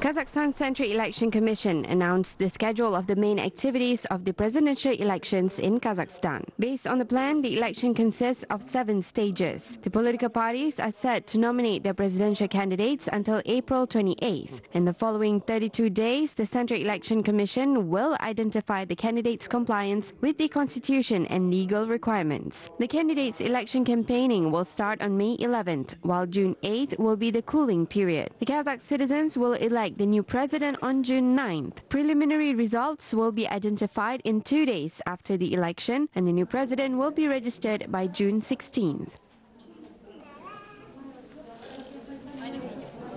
Kazakhstan Central Election Commission announced the schedule of the main activities of the presidential elections in Kazakhstan. Based on the plan, the election consists of 7 stages. The political parties are set to nominate their presidential candidates until April 28th. In the following 32 days, the Central Election Commission will identify the candidates' compliance with the constitution and legal requirements. The candidates' election campaigning will start on May 11th, while June 8th will be the cooling period. The Kazakh citizens will elect the new president on June 9th. Preliminary results will be identified in 2 days after the election, and the new president will be registered by June 16th.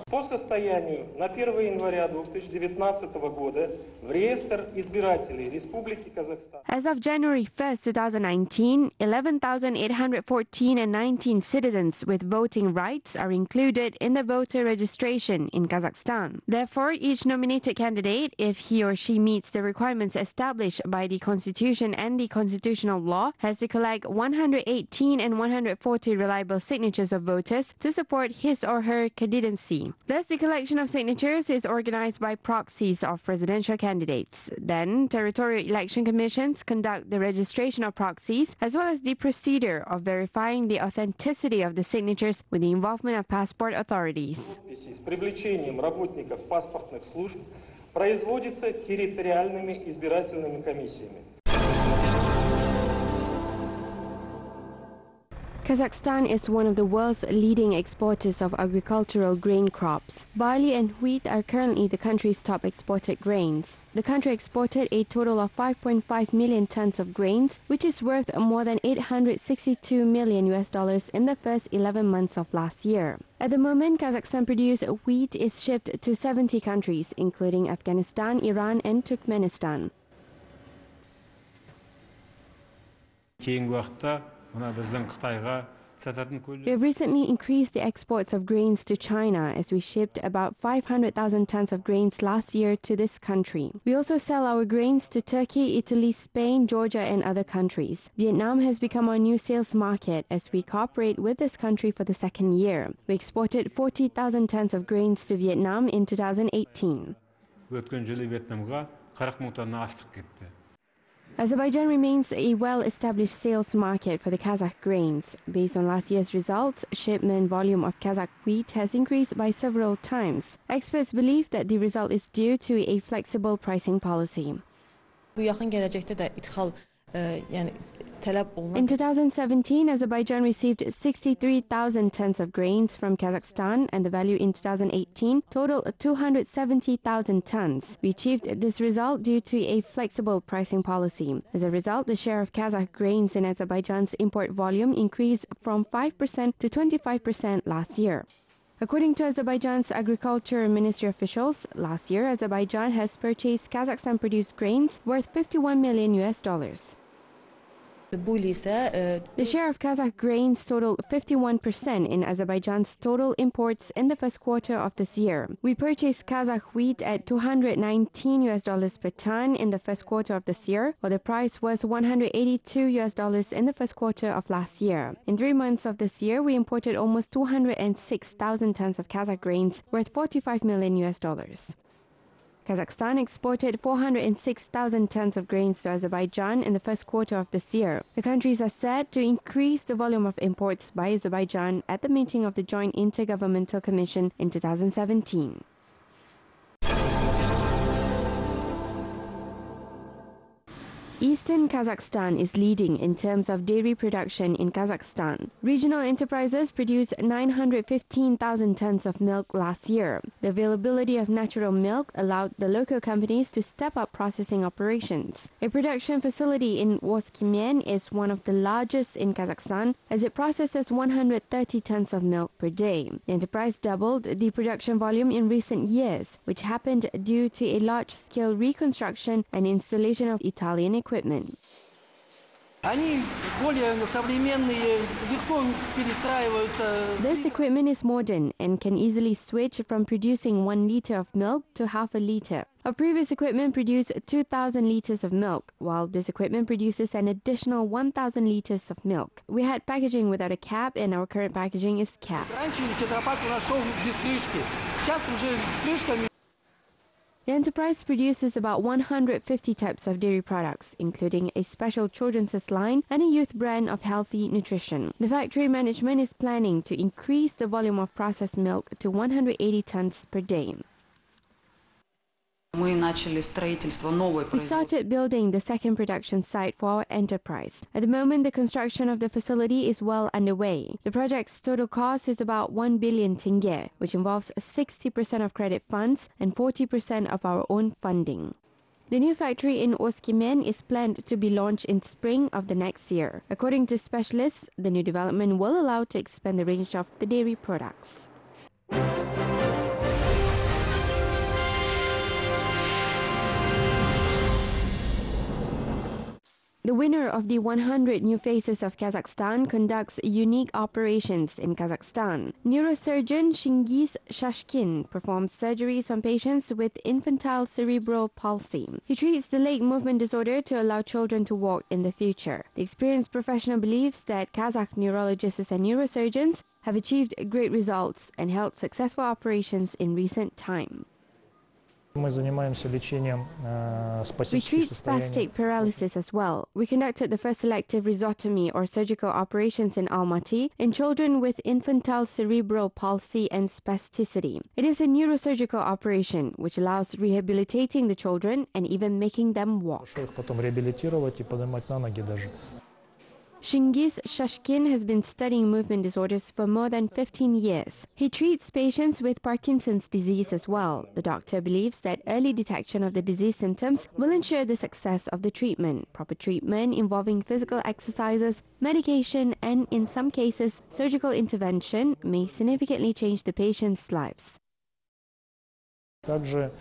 По состоянию на 1 января 2019 года в реестр избирателей Республики Казахстан. As of January 1st, 2019, 11,814 and 19 citizens with voting rights are included in the voter registration in Kazakhstan. Therefore, each nominated candidate, if he or she meets the requirements established by the Constitution and the constitutional law, has to collect 118 and 140 reliable signatures of voters to support his or her candidacy. Thus, the collection of signatures is organized by proxies of presidential candidates. Then, territorial election commissions conduct the registration of proxies as well as the procedure of verifying the authenticity of the signatures with the involvement of passport authorities. С привлечением работников паспортных служб производится территориальными избирательными комиссиями. Kazakhstan is one of the world's leading exporters of agricultural grain crops. Barley and wheat are currently the country's top exported grains. The country exported a total of 5.5 million tons of grains, which is worth more than $862 million in the first 11 months of last year. At the moment, Kazakhstan-produced wheat is shipped to 70 countries, including Afghanistan, Iran, and Turkmenistan. We have recently increased the exports of grains to China as we shipped about 500,000 tons of grains last year to this country. We also sell our grains to Turkey, Italy, Spain, Georgia and other countries. Vietnam has become our new sales market as we cooperate with this country for the 2nd year. We exported 40,000 tons of grains to Vietnam in 2018. Azerbaijan remains a well-established sales market for the Kazakh grains. Based on last year's results, shipment volume of Kazakh wheat has increased by several times. Experts believe that the result is due to a flexible pricing policy. In 2017, Azerbaijan received 63,000 tons of grains from Kazakhstan, and the value in 2018 totaled 270,000 tons. We achieved this result due to a flexible pricing policy. As a result, the share of Kazakh grains in Azerbaijan's import volume increased from 5% to 25% last year. According to Azerbaijan's Agriculture Ministry officials, last year Azerbaijan has purchased Kazakhstan-produced grains worth $51 million. The share of Kazakh grains totaled 51% in Azerbaijan's total imports in the first quarter of this year. We purchased Kazakh wheat at $219 per ton in the first quarter of this year, while the price was $182 in the first quarter of last year. In 3 months of this year, we imported almost 206,000 tons of Kazakh grains worth $45 million. Kazakhstan exported 406,000 tons of grains to Azerbaijan in the first quarter of this year. The countries are set to increase the volume of imports by Azerbaijan at the meeting of the Joint Intergovernmental Commission in 2017. Eastern Kazakhstan is leading in terms of dairy production in Kazakhstan. Regional enterprises produced 915,000 tons of milk last year. The availability of natural milk allowed the local companies to step up processing operations. A production facility in Voskimien is one of the largest in Kazakhstan as it processes 130 tons of milk per day. The enterprise doubled the production volume in recent years, which happened due to a large-scale reconstruction and installation of Italian equipment. This equipment is modern and can easily switch from producing 1 liter of milk to half a liter. Our previous equipment produced 2,000 liters of milk, while this equipment produces an additional 1,000 liters of milk. We had packaging without a cap, and our current packaging is capped. The enterprise produces about 150 types of dairy products, including a special children's line and a youth brand of healthy nutrition. The factory management is planning to increase the volume of processed milk to 180 tons per day. We started building the second production site for our enterprise. At the moment, the construction of the facility is well underway. The project's total cost is about 1 billion tenge, which involves 60% of credit funds and 40% of our own funding. The new factory in Oskimen is planned to be launched in spring of the next year. According to specialists, the new development will allow to expand the range of the dairy products. The winner of the 100 New Faces of Kazakhstan conducts unique operations in Kazakhstan. Neurosurgeon Shynghys Shashkin performs surgeries on patients with infantile cerebral palsy. He treats the leg movement disorder to allow children to walk in the future. The experienced professional believes that Kazakh neurologists and neurosurgeons have achieved great results and held successful operations in recent time. We treat spastic paralysis as well. We conducted the first selective rhizotomy or surgical operations in Almaty in children with infantile cerebral palsy and spasticity. It is a neurosurgical operation which allows rehabilitating the children and even making them walk. Shynghys Shashkin has been studying movement disorders for more than 15 years. He treats patients with Parkinson's disease as well. The doctor believes that early detection of the disease symptoms will ensure the success of the treatment. Proper treatment involving physical exercises, medication, and in some cases, surgical intervention may significantly change the patient's lives. Functional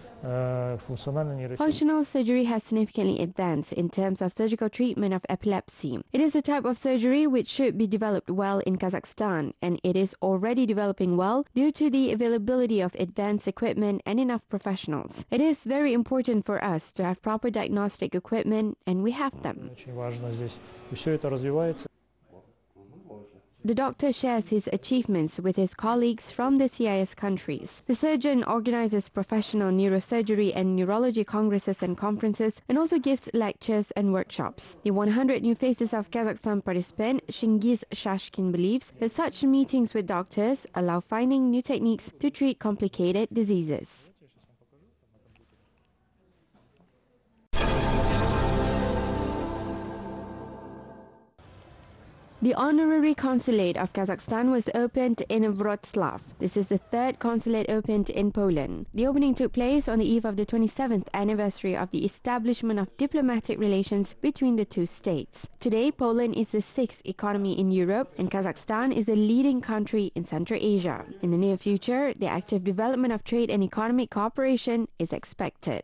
surgery has significantly advanced in terms of surgical treatment of epilepsy. It is a type of surgery which should be developed well in Kazakhstan, and it is already developing well due to the availability of advanced equipment and enough professionals. It is very important for us to have proper diagnostic equipment, and we have them. The doctor shares his achievements with his colleagues from the CIS countries. The surgeon organizes professional neurosurgery and neurology congresses and conferences and also gives lectures and workshops. The 100 New Faces of Kazakhstan participant, Shynghys Shashkin, believes that such meetings with doctors allow finding new techniques to treat complicated diseases. The Honorary Consulate of Kazakhstan was opened in Wrocław. This is the third consulate opened in Poland. The opening took place on the eve of the 27th anniversary of the establishment of diplomatic relations between the two states. Today, Poland is the sixth economy in Europe, and Kazakhstan is the leading country in Central Asia. In the near future, the active development of trade and economic cooperation is expected.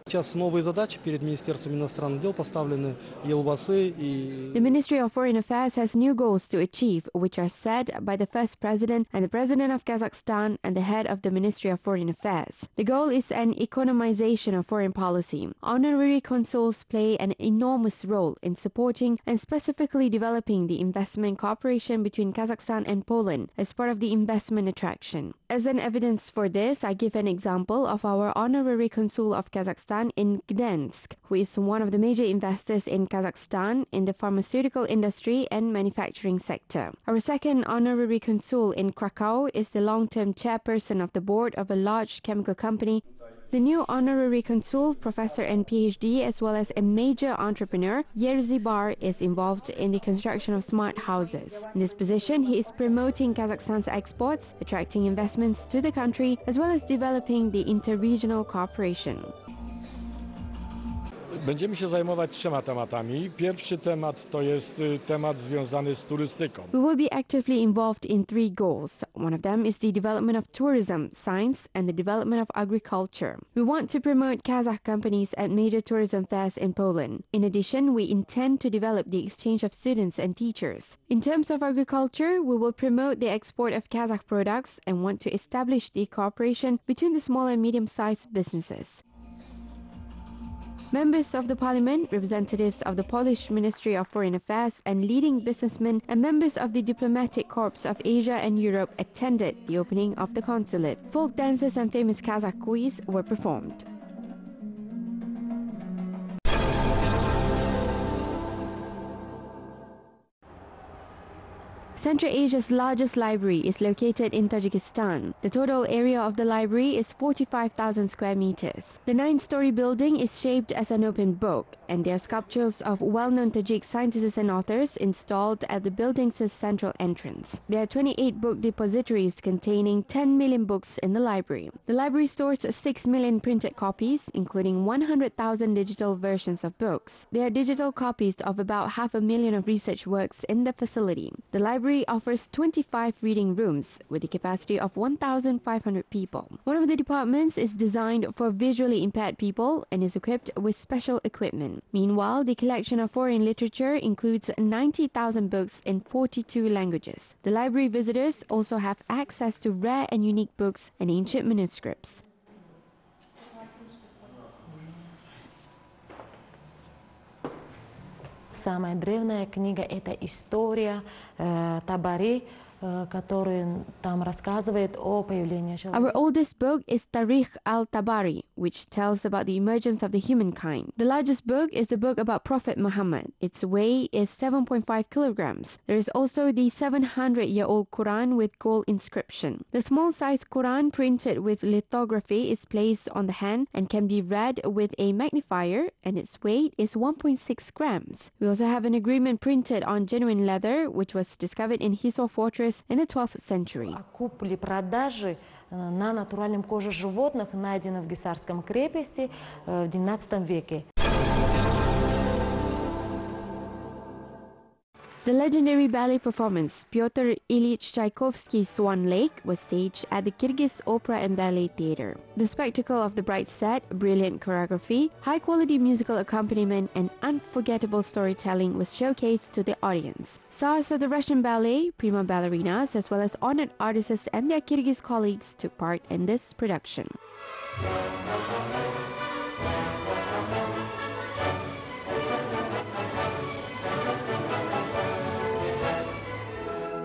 Сейчас новые задачи перед Министерством иностранных дел поставлены елбасы и... The Ministry of Foreign Affairs has new goals to achieve, which are set by the First President and the President of Kazakhstan and the head of the Ministry of Foreign Affairs. The goal is an economization of foreign policy. Honorary consuls play an enormous role in supporting and specifically developing the investment cooperation between Kazakhstan and Poland as part of the investment attraction. As an evidence for this, I give an example of our Honorary Consul of Kazakhstan in Gdansk, who is one of the major investors in Kazakhstan in the pharmaceutical industry and manufacturing sector. Our second Honorary Consul in Krakow is the long-term chairperson of the board of a large chemical company. The new Honorary Consul, Professor and PhD, as well as a major entrepreneur, Jerzy Bar, is involved in the construction of smart houses. In this position, he is promoting Kazakhstan's exports, attracting investments to the country, as well as developing the inter-regional cooperation. Będziemy się zajmować trzema tematami. Pierwszy temat to jest temat związany z turystyką. We will be actively involved in three goals. One of them is the development of tourism, science, and the development of agriculture. We want to promote Kazakh companies at major tourism fairs in Poland. In addition, we intend to develop the exchange of students and teachers. In terms of agriculture, we will promote the export of Kazakh products and want to establish the cooperation between the small and medium-sized businesses. Members of the parliament, representatives of the Polish Ministry of Foreign Affairs, and leading businessmen and members of the diplomatic corps of Asia and Europe attended the opening of the consulate. Folk dances and famous Kazakh quiz were performed. Central Asia's largest library is located in Tajikistan. The total area of the library is 45,000 square meters. The 9-story building is shaped as an open book, and there are sculptures of well-known Tajik scientists and authors installed at the building's central entrance. There are 28 book depositories containing 10 million books in the library. The library stores 6 million printed copies, including 100,000 digital versions of books. There are digital copies of about 500,000 of research works in the facility. The library offers 25 reading rooms with a capacity of 1,500 people. One of the departments is designed for visually impaired people and is equipped with special equipment. Meanwhile, the collection of foreign literature includes 90,000 books in 42 languages. The library visitors also have access to rare and unique books and ancient manuscripts. Самая древняя книга – это история Табари, который там рассказывает о появлении человека. Our oldest book is Tarikh al-Tabari, which tells about the emergence of the humankind. The largest book is the book about Prophet Muhammad. Its weight is 7.5 kilograms. There is also the 700-year-old Quran with gold inscription. The small-sized Quran printed with lithography is placed on the hand and can be read with a magnifier, and its weight is 1.6 grams. We also have an agreement printed on genuine leather, which was discovered in Hisor Fortress in the 12th century. Купли-продажи на натуральном коже животных найдены в Гисарском крепости в XII веке. The legendary ballet performance Pyotr Ilyich Tchaikovsky's Swan Lake was staged at the Kyrgyz Opera and Ballet Theatre. The spectacle of the bright set, brilliant choreography, high-quality musical accompaniment, and unforgettable storytelling was showcased to the audience. Stars of the Russian ballet, prima ballerinas, as well as honored artists and their Kyrgyz colleagues took part in this production.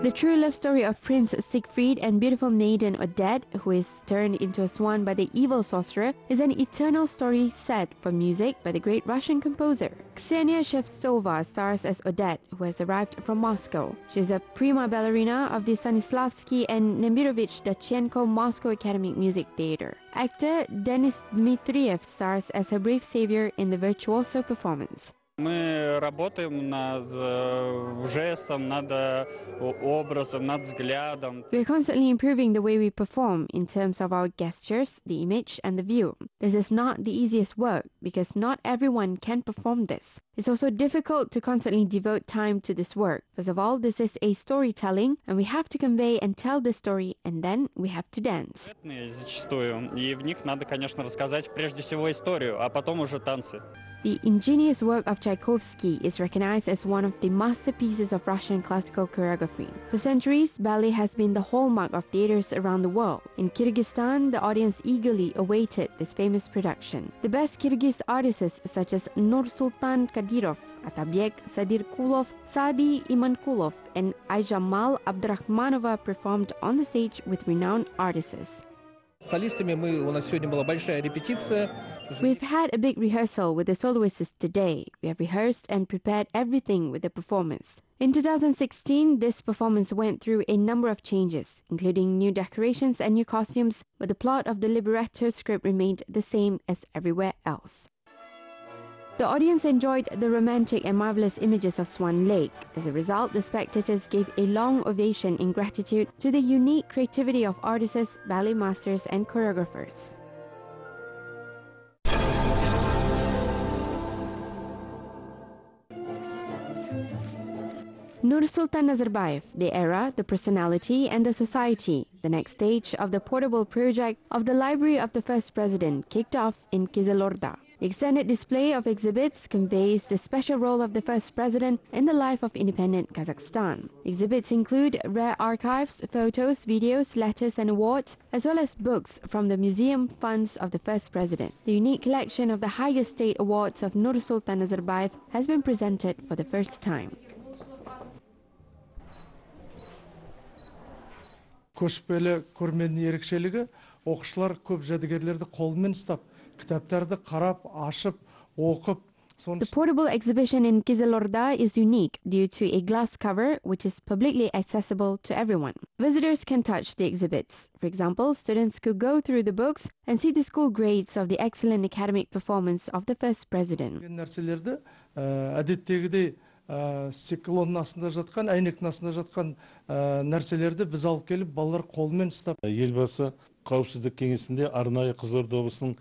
The true love story of Prince Siegfried and beautiful maiden Odette, who is turned into a swan by the evil sorcerer, is an eternal story set for music by the great Russian composer. Ksenia Shevtsova stars as Odette, who has arrived from Moscow. She is a prima ballerina of the Stanislavski and Nemirovich Dachenko Moscow Academic Music Theatre. Actor Denis Dmitriev stars as her brave savior in the virtuoso performance. Мы работаем над жестом, над образом, над взглядом. We are constantly improving the way we perform in terms of our gestures, the image, and the view. This is not the easiest work because not everyone can perform this. It's also difficult to constantly devote time to this work. First of all, this is a storytelling, and we have to convey and tell the story, and then we have to dance. Зачастую, и в них надо, конечно, рассказать прежде всего историю, а потом уже танцы. The ingenious work of Tchaikovsky is recognized as one of the masterpieces of Russian classical choreography. For centuries, ballet has been the hallmark of theaters around the world. In Kyrgyzstan, the audience eagerly awaited this famous production. The best Kyrgyz artists such as Nursultan Kadyrov, Atabek Sadirkulov, Sadi Imankulov, and Ayjamal Abdrahmanova performed on the stage with renowned artists. We've had a big rehearsal with the soloists today. We have rehearsed and prepared everything with the performance. In 2016, this performance went through a number of changes, including new decorations and new costumes, but the plot of the libretto script remained the same as everywhere else. The audience enjoyed the romantic and marvelous images of Swan Lake. As a result, the spectators gave a long ovation in gratitude to the unique creativity of artists, ballet masters, and choreographers. Nursultan Nazarbayev, the era, the personality, and the society, the next stage of the portable project of the Library of the First President, kicked off in Kyzylorda. The extended display of exhibits conveys the special role of the first president in the life of independent Kazakhstan. Exhibits include rare archives, photos, videos, letters and awards, as well as books from the museum funds of the first president. The unique collection of the highest state awards of Nursultan Nazarbayev has been presented for the first time. Көшпелі көрменің ерекшелігі оқушылар көп жәдігерлерді қолымен ұстап, кітаптарды қарап, ашып, оқып. The portable exhibition in Kyzylorda is unique due to a glass cover which is publicly accessible to everyone. Visitors can touch the exhibits. For example, students could go through the books and see the school grades of the excellent academic performance of the first president. Нәрселерді әдеттегідей стеклонның астында жатқан, әйнектің астында жатқан нәрселерді біз алып келіп, балалар қолымен ұстап. Елбасы қауіпсіздік кеңесінде арнайы Кызылорда облысының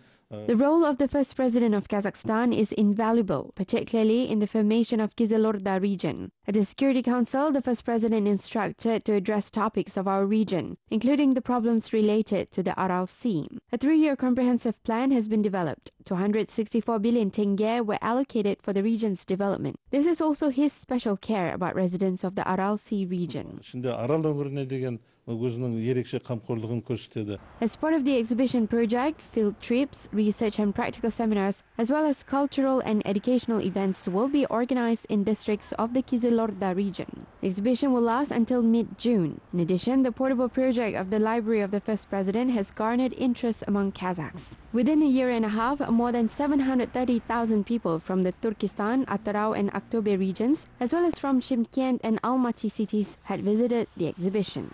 The role of the first president of Kazakhstan is invaluable, particularly in the formation of Kyzylorda region. At the Security Council, the first president instructed to address topics of our region, including the problems related to the Aral Sea. A 3-year comprehensive plan has been developed. 264 billion tenge were allocated for the region's development. This is also his special care about residents of the Aral Sea region. As part of the exhibition project, field trips, research and practical seminars, as well as cultural and educational events will be organized in districts of the Kyzylorda region. The exhibition will last until mid-June. In addition, the portable project of the Library of the First President has garnered interest among Kazakhs. Within a year and a half, more than 730,000 people from the Turkestan, Atarau and Aktobe regions, as well as from Shymkent and Almaty cities, had visited the exhibition.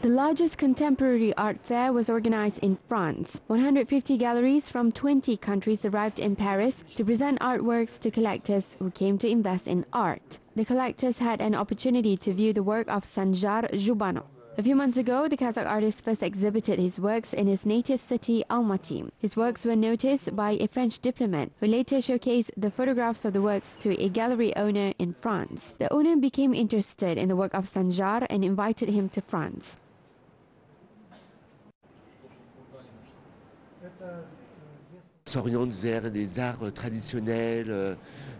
The largest contemporary art fair was organized in France. 150 galleries from 20 countries arrived in Paris to present artworks to collectors who came to invest in art. The collectors had an opportunity to view the work of Sanjar Zhubanov. A few months ago, the Kazakh artist first exhibited his works in his native city, Almaty. His works were noticed by a French diplomat, who later showcased the photographs of the works to a gallery owner in France. The owner became interested in the work of Sanjar and invited him to France. S'oriente vers les arts traditionnels,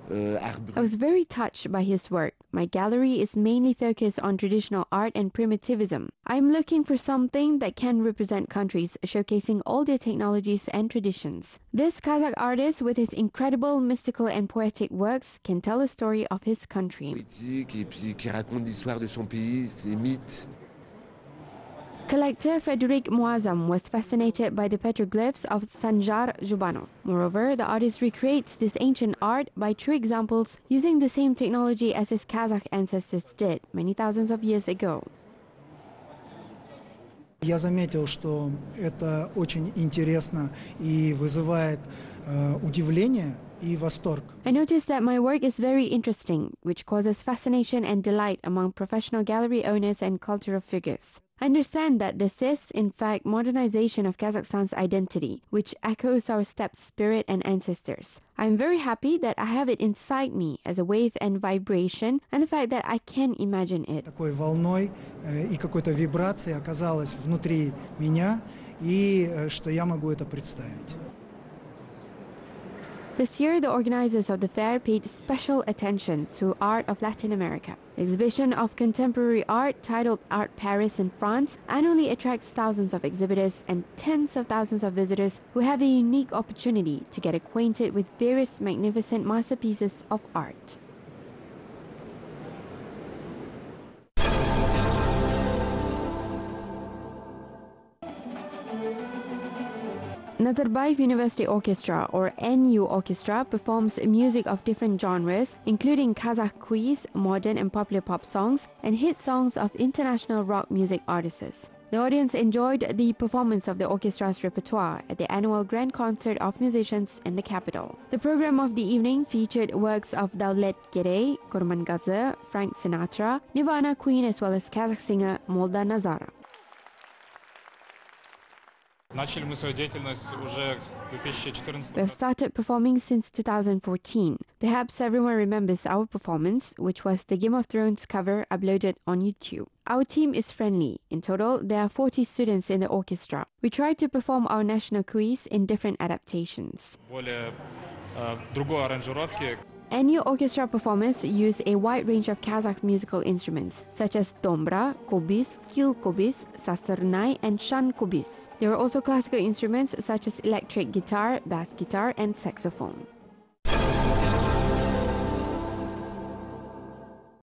I was very touched by his work. My gallery is mainly focused on traditional art and primitivism. I am looking for something that can represent countries, showcasing all their technologies and traditions. This Kazakh artist, with his incredible mystical and poetic works, can tell a story of his country. poétique et puis qui raconte l'histoire de son pays, ses mythes. Collector Frederic Moazam was fascinated by the petroglyphs of Sanjar Zhubanov. Moreover, the artist recreates this ancient art by true examples using the same technology as his Kazakh ancestors did many thousands of years ago. Я заметил, что это очень интересно и вызывает удивление и восторг. I noticed that my work is very interesting, which causes fascination and delight among professional gallery owners and cultural figures. I understand that this is, in fact, modernization of Kazakhstan's identity, which echoes our steppe spirit and ancestors. I am very happy that I have it inside me as a wave and vibration, and the fact that I can imagine it. Такой волной и какой-то вибрацией оказалось внутри меня, и что я могу это представить. This year, the organizers of the fair paid special attention to art of Latin America. The exhibition of contemporary art, titled Art Paris in France, annually attracts thousands of exhibitors and tens of thousands of visitors who have a unique opportunity to get acquainted with various magnificent masterpieces of art. Nazarbayev University Orchestra, or NU Orchestra, performs music of different genres, including Kazakh quiz, modern and popular pop songs, and hit songs of international rock music artists. The audience enjoyed the performance of the orchestra's repertoire at the annual Grand Concert of Musicians in the capital. The program of the evening featured works of Davlet Gerey, Kurmangazi, Frank Sinatra, Nirvana Queen, as well as Kazakh singer Molda Nazara. Начали мы свою деятельность уже в 2014 We have started performing since 2014. Perhaps everyone remembers our performance, which was the Game of Thrones cover uploaded on YouTube. Our team is friendly. In total, there are 40 students in the orchestra. We try to perform our national quiz in different adaptations. более другой аранжировки. NU Orchestra performers use a wide range of Kazakh musical instruments, such as dombra, kobiz, kilkobiz, sasternai, and shankobiz. There are also classical instruments such as electric guitar, bass guitar, and saxophone.